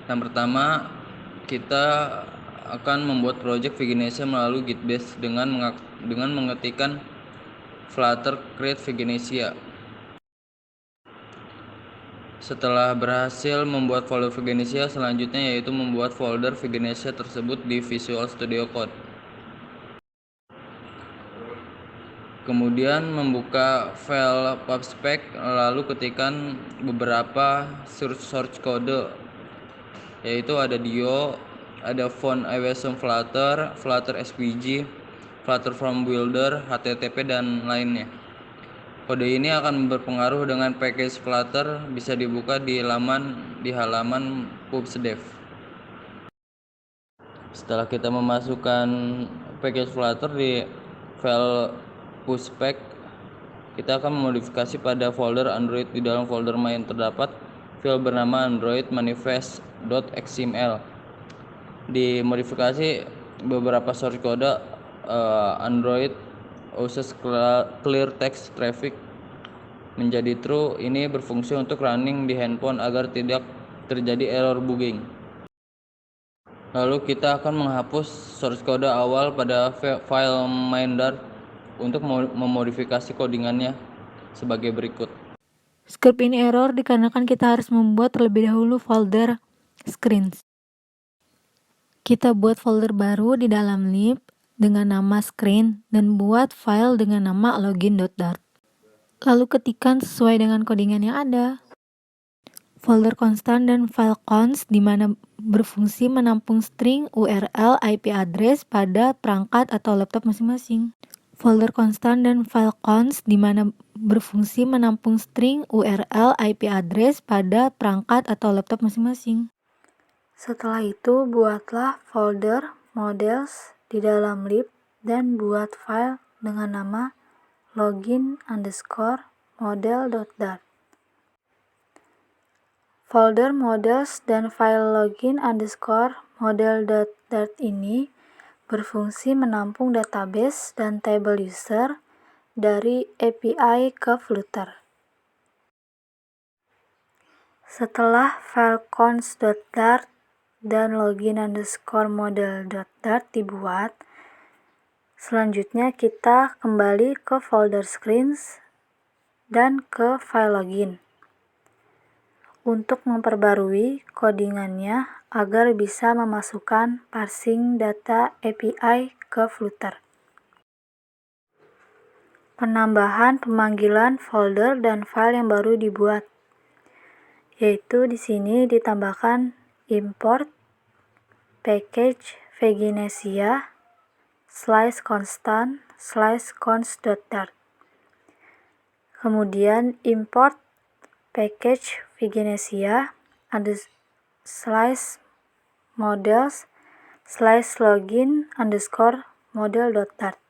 Yang pertama, kita akan membuat project Veganesia melalui Gitbase dengan mengetikkan flutter create Veganesia. Setelah berhasil membuat folder Veganesia, selanjutnya yaitu membuat folder Veganesia tersebut di Visual Studio Code. Kemudian membuka file pubspec, lalu ketikkan beberapa source code, yaitu ada Dio, ada font Awesome Flutter, Flutter SVG, Flutter from Builder, HTTP, dan lainnya. Kode ini akan berpengaruh dengan package Flutter, bisa dibuka di halaman pubsdev. Setelah kita memasukkan package Flutter di file pubspec, kita akan memodifikasi pada folder Android. Di dalam folder main terdapat file bernama Android manifest.xml. Dimodifikasi beberapa source code Android uses clear text traffic menjadi true. Ini berfungsi untuk running di handphone agar tidak terjadi error bugging. Lalu kita akan menghapus source code awal pada file main.dart untuk memodifikasi codingannya sebagai berikut. Script ini error dikarenakan kita harus membuat terlebih dahulu folder screens. Kita buat folder baru di dalam lib dengan nama screen dan buat file dengan nama login.dart. Lalu ketikkan sesuai dengan codingan yang ada. Folder konstan dan file const di mana berfungsi menampung string URL IP address pada perangkat atau laptop masing-masing. Folder konstan dan file const di mana berfungsi menampung string URL IP address pada perangkat atau laptop masing-masing. Setelah itu, buatlah folder models di dalam lib dan buat file dengan nama login_model.dart. Folder models dan file login_model.dart ini berfungsi menampung database dan table user dari API ke Flutter. Setelah file const.dart dan login_model.dart dibuat, selanjutnya kita kembali ke folder screens dan ke file login untuk memperbarui codingannya agar bisa memasukkan parsing data API ke Flutter. Penambahan pemanggilan folder dan file yang baru dibuat, yaitu di sini ditambahkan import package Veganesia /constant/const.dart. Kemudian import package Veganesia /models/login_model.dart.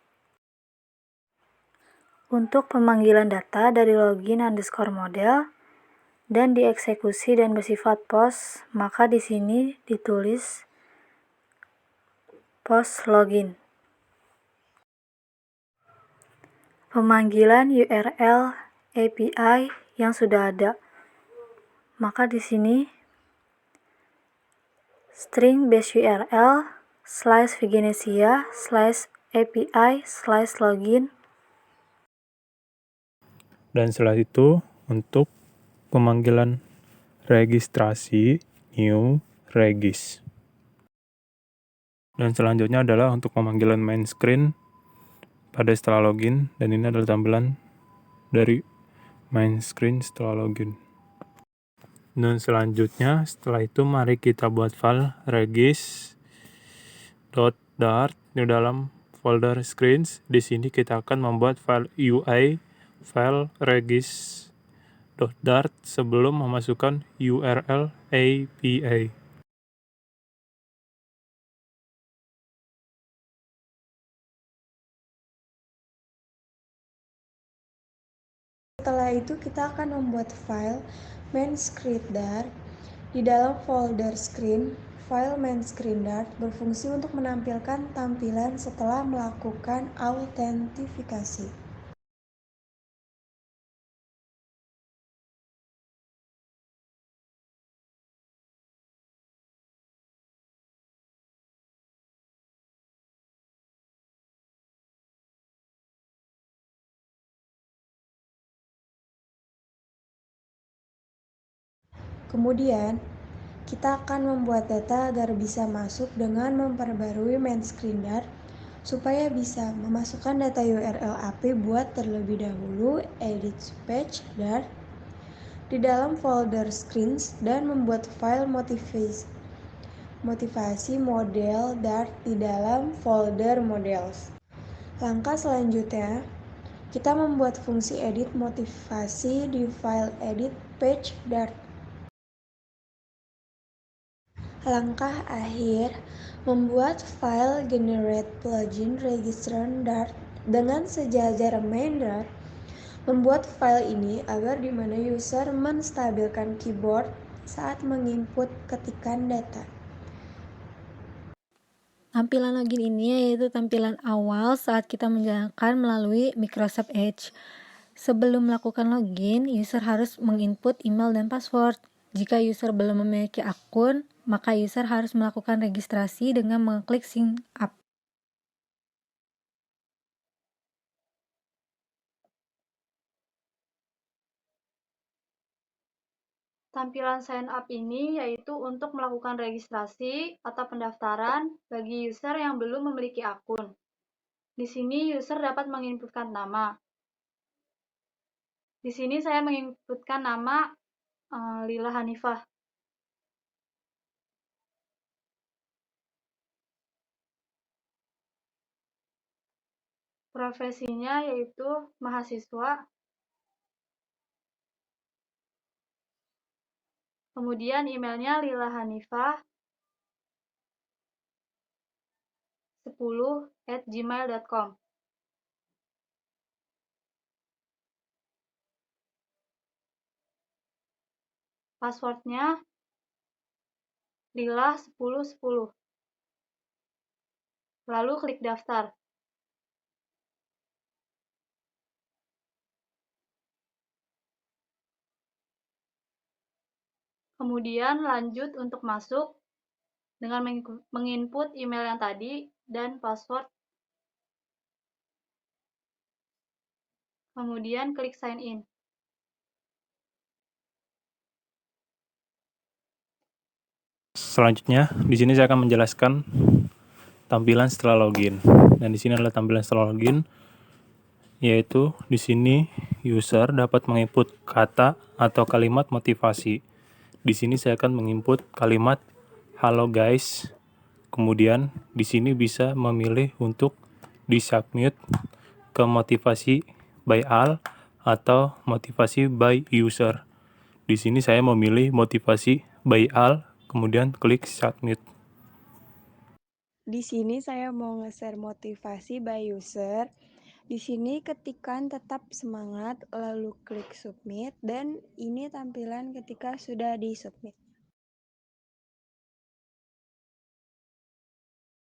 Untuk pemanggilan data dari login_model dan dieksekusi dan bersifat post, maka di sini ditulis post login. Pemanggilan URL API yang sudah ada, maka di sini string base URL /Veganesia/API/login. Dan setelah itu untuk pemanggilan registrasi new regis. Dan selanjutnya adalah untuk pemanggilan main screen pada setelah login, dan ini adalah tampilan dari main screen setelah login. Dan selanjutnya setelah itu mari kita buat file regis.dart di dalam folder screens. Di sini kita akan membuat file UI file regis.dart sebelum memasukkan URL API. Setelah itu kita akan membuat file main_screen.dart. Di dalam folder screen, file main_screen.dart berfungsi untuk menampilkan tampilan setelah melakukan autentifikasi. Kemudian, kita akan membuat data agar bisa masuk dengan memperbarui main screen Dart supaya bisa memasukkan data URL API buat terlebih dahulu edit page Dart di dalam folder screens dan membuat file motivasi model Dart di dalam folder models. Langkah selanjutnya, kita membuat fungsi edit motivasi di file edit page Dart. Langkah akhir, membuat file generate plugin register Dart dengan sejajar main Dart. Membuat file ini agar di mana user menstabilkan keyboard saat menginput ketikan data. Tampilan login ini yaitu tampilan awal saat kita menjalankan melalui Microsoft Edge. Sebelum melakukan login, user harus menginput email dan password. Jika user belum memiliki akun, maka user harus melakukan registrasi dengan mengklik sign up. Tampilan sign up ini yaitu untuk melakukan registrasi atau pendaftaran bagi user yang belum memiliki akun. Di sini user dapat menginputkan nama. Di sini saya menginputkan nama Lila Hanifah. Profesinya yaitu mahasiswa. Kemudian emailnya lilahanifah10@gmail.com. Passwordnya lila1010. Lalu klik daftar. Kemudian lanjut untuk masuk dengan menginput email yang tadi dan password. Kemudian klik sign in. Selanjutnya, di sini saya akan menjelaskan tampilan setelah login. Dan di sini adalah tampilan setelah login, yaitu di sini user dapat menginput kata atau kalimat motivasi. Di sini saya akan menginput kalimat "Halo guys". Kemudian di sini bisa memilih untuk disubmit ke motivasi by all atau motivasi by user. Di sini saya memilih motivasi by all, kemudian klik submit. Di sini saya mau nge-share motivasi by user. Di sini ketikan tetap semangat, lalu klik submit, dan ini tampilan ketika sudah di submit.